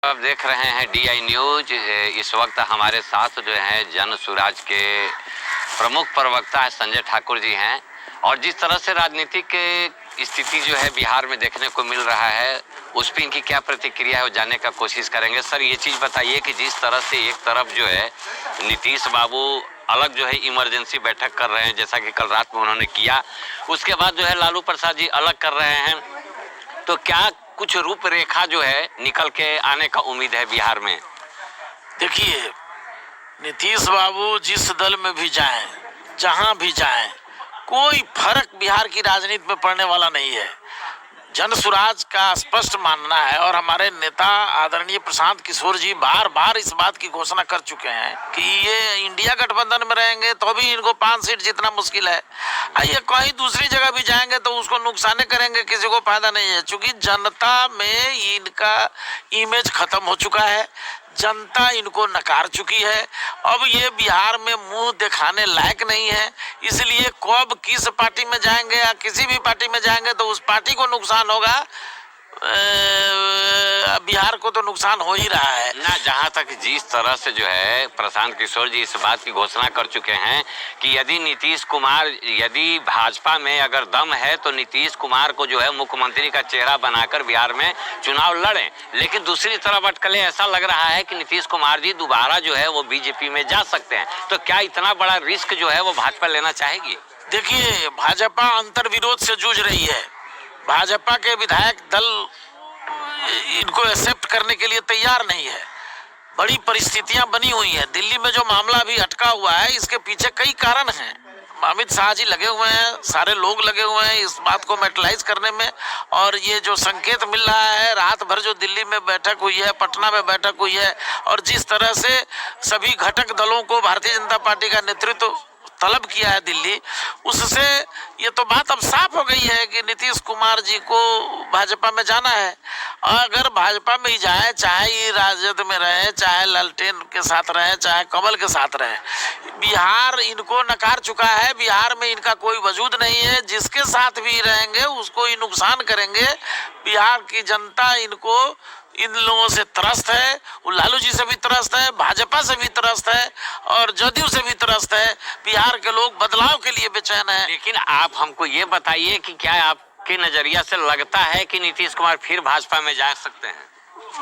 आप देख रहे हैं DI न्यूज। इस वक्त हमारे साथ जो है जन सुराज के प्रमुख प्रवक्ता है संजय ठाकुर जी हैं, और जिस तरह से राजनीतिक स्थिति जो है बिहार में देखने को मिल रहा है उस पर इनकी क्या प्रतिक्रिया है वो जानने का कोशिश करेंगे। सर, ये चीज़ बताइए कि जिस तरह से एक तरफ जो है नीतीश बाबू अलग जो है इमरजेंसी बैठक कर रहे हैं, जैसा कि कल रात में उन्होंने किया, उसके बाद जो है लालू प्रसाद जी अलग कर रहे हैं, तो क्या कुछ रूपरेखा जो है निकल के आने का उम्मीद है बिहार में? देखिए, नीतीश बाबू जिस दल में भी जाएं, जहां भी जाएं, कोई फर्क बिहार की राजनीति में पड़ने वाला नहीं है। जन सुराज का स्पष्ट मानना है और हमारे नेता आदरणीय प्रशांत किशोर जी बार बार इस बात की घोषणा कर चुके हैं कि ये इंडिया गठबंधन में रहेंगे तो भी इनको 5 सीट जीतना मुश्किल है। ये कहीं दूसरी जगह भी जाएंगे तो उसको नुकसान करेंगे, किसी को फायदा नहीं है, क्योंकि जनता में इनका इमेज खत्म हो चुका है, जनता इनको नकार चुकी है। अब ये बिहार में मुंह दिखाने लायक नहीं है, इसलिए कब किस पार्टी में जाएंगे या किसी भी पार्टी में जाएंगे तो उस पार्टी को नुकसान होगा, बिहार को तो नुकसान हो ही रहा है ना। जहां तक जिस तरह से जो है प्रशांत किशोर जी इस बात की घोषणा कर चुके हैं कि यदि नीतीश कुमार, यदि भाजपा में अगर दम है तो नीतीश कुमार को जो है मुख्यमंत्री का चेहरा बनाकर बिहार में चुनाव लड़ें, लेकिन दूसरी तरफ अटकलें ऐसा लग रहा है कि नीतीश कुमार जी दोबारा जो है वो बीजेपी में जा सकते हैं, तो क्या इतना बड़ा रिस्क जो है वो भाजपा लेना चाहेगी? देखिए, भाजपा अंतर्विरोध से जूझ रही है। भाजपा के विधायक दल इनको एक्सेप्ट करने के लिए तैयार नहीं है। बड़ी परिस्थितियां बनी हुई हैं। दिल्ली में जो मामला अभी अटका हुआ है, इसके पीछे कई कारण हैं। अमित शाह जी लगे हुए हैं, सारे लोग लगे हुए हैं इस बात को मेटलाइज करने में, और ये जो संकेत मिल रहा है, रात भर जो दिल्ली में बैठक हुई है, पटना में बैठक हुई है, और जिस तरह से सभी घटक दलों को भारतीय जनता पार्टी का नेतृत्व तलब किया है दिल्ली, उससे ये तो बात अब साफ हो गई है कि नीतीश कुमार जी को भाजपा में जाना है। अगर भाजपा में ही जाए, चाहे ये राजद में रहे, चाहे लालटेन के साथ रहे, चाहे कमल के साथ रहे, बिहार इनको नकार चुका है। बिहार में इनका कोई वजूद नहीं है। जिसके साथ भी रहेंगे उसको ही नुकसान करेंगे। बिहार की जनता इनको, इन लोगों से त्रस्त है, वो लालू जी से भी त्रस्त है, भाजपा से भी त्रस्त है और जदयू से भी त्रस्त है। बिहार के लोग बदलाव के लिए बेचैन है। लेकिन आप हमको ये बताइए कि क्या आपके नजरिया से लगता है कि नीतीश कुमार फिर भाजपा में जा सकते हैं?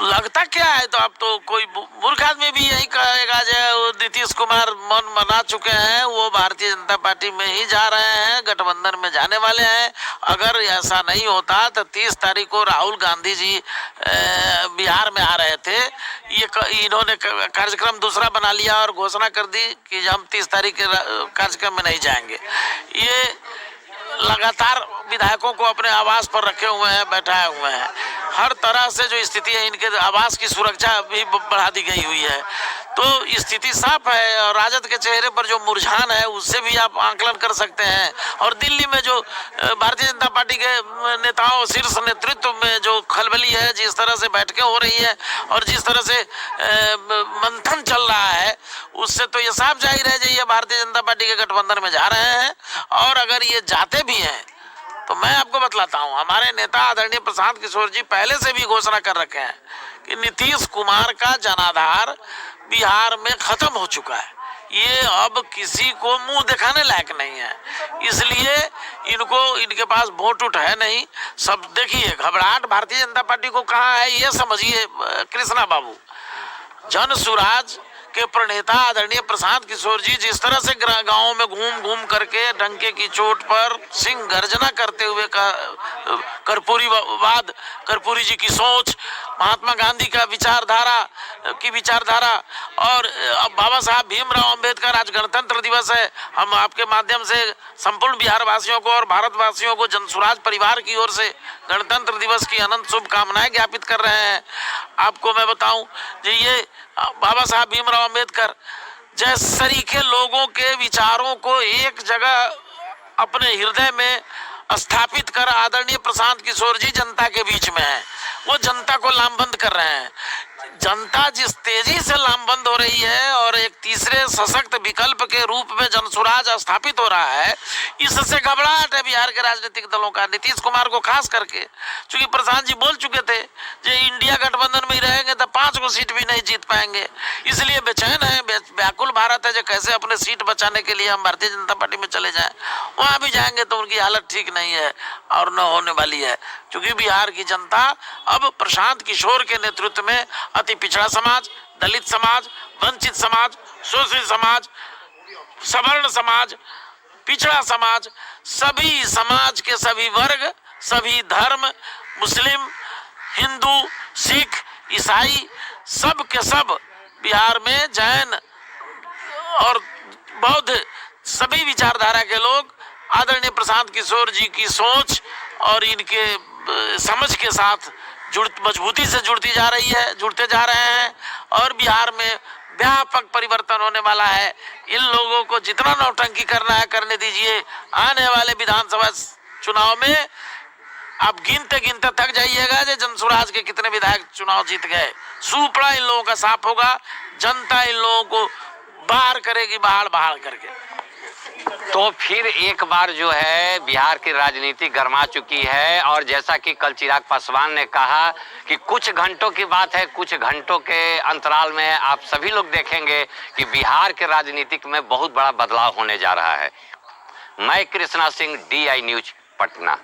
लगता क्या है, तो अब तो कोई मूर्ख आदमी भी यही कहेगा जो नीतीश कुमार मन बना चुके हैं, वो भारतीय जनता पार्टी में ही जा रहे हैं, गठबंधन में जाने वाले हैं। अगर ऐसा नहीं होता तो 30 तारीख को राहुल गांधी जी बिहार में आ रहे थे, इन्होंने कार्यक्रम दूसरा बना लिया और घोषणा कर दी कि हम 30 तारीख के कार्यक्रम में नहीं जाएंगे। ये लगातार विधायकों को अपने आवास पर रखे हुए हैं, बैठाए हुए हैं। हर तरह से जो स्थिति है, इनके आवास की सुरक्षा भी बढ़ा दी गई हुई है, तो स्थिति साफ है। और राजद के चेहरे पर जो मुरझान है उससे भी आप आकलन कर सकते हैं। और दिल्ली में जो भारतीय जनता पार्टी के नेताओं, शीर्ष नेतृत्व में जो खलबली है, जिस तरह से बैठकें हो रही है और जिस तरह से मंथन चल रहा है, उससे तो ये साफ जाहिर है कि ये भारतीय जनता पार्टी के गठबंधन में जा रहे हैं। और अगर ये जाते भी हैं तो मैं आपको बतलाता हूं, हमारे नेता आदरणीय प्रशांत किशोर जी पहले से भी घोषणा कर रखे हैं कि नीतीश कुमार का जनाधार बिहार में खत्म हो चुका है। ये अब किसी को मुंह दिखाने लायक नहीं है, इसलिए इनको, इनके पास वोट उठ है नहीं। सब देखिए, घबराहट भारतीय जनता पार्टी को कहाँ है ये समझिए कृष्णा बाबू। जन सुराज के प्रणेता आदरणीय प्रशांत किशोर जी जिस तरह से गांवों में घूम घूम करके डंके की चोट पर सिंह गर्जना करते हुए कर्पूरीवाद, कर्पूरी जी की सोच, महात्मा गांधी का विचारधारा और बाबा साहब भीमराव अंबेडकर, आज गणतंत्र दिवस है, हम आपके माध्यम से संपूर्ण बिहार वासियों को और भारतवासियों को जनसुराज परिवार की ओर से गणतंत्र दिवस की अनंत शुभकामनाएं ज्ञापित कर रहे हैं। आपको मैं बताऊं कि ये बाबा साहब भीमराव अंबेडकर जैसे सरीखे लोगों के विचारों को एक जगह अपने हृदय में स्थापित कर आदरणीय प्रशांत किशोर जी जनता के बीच में है, वो जनता को लामबंद कर रहे हैं। जनता जिस तेजी से लामबंद हो रही है और एक तीसरे सशक्त विकल्प के रूप में जनसुराज स्थापित हो रहा है, इससे घबराहट है बिहार के राजनीतिक दलों का। नीतीश कुमार को खास करके, चूंकि प्रशांत जी बोल चुके थे जो इंडिया गठबंधन में ही रहेंगे तो 5 को सीट भी नहीं जीत पाएंगे, इसलिए बेचैन है, व्याकुल भारत है जो कैसे अपने सीट बचाने के लिए हम भारतीय जनता पार्टी में चले जाएं। वहां भी जाएंगे तो उनकी हालत ठीक नहीं है और न होने वाली है, क्योंकि बिहार की जनता अब प्रशांत किशोर के नेतृत्व में अति पिछड़ा समाज, दलित समाज, वंचित समाज, शोषित समाज, सवर्ण समाज, पिछड़ा समाज, सभी समाज के सभी वर्ग, सभी धर्म, मुस्लिम, हिंदू, सिख, ईसाई, सब के सब बिहार में, जैन और बौद्ध, सभी विचारधारा के लोग आदरणीय प्रशांत किशोर जी की सोच और इनके समझ के साथ मजबूती से जुड़ते जा रहे हैं और बिहार में व्यापक परिवर्तन होने वाला है। इन लोगों को जितना नौटंकी करना है करने दीजिए। आने वाले विधानसभा चुनाव में आप गिनते गिनते थक जाइएगा जो जनसुराज के कितने विधायक चुनाव जीत गए। सुपड़ा इन लोगों का साफ होगा, जनता इन लोगों को बाहर करेगी, बाहर करके। तो फिर एक बार जो है बिहार की राजनीति गर्मा चुकी है और जैसा कि कल चिराग पासवान ने कहा कि कुछ घंटों की बात है, कुछ घंटों के अंतराल में आप सभी लोग देखेंगे कि बिहार के राजनीतिक में बहुत बड़ा बदलाव होने जा रहा है। मैं कृष्णा सिंह, DI न्यूज, पटना।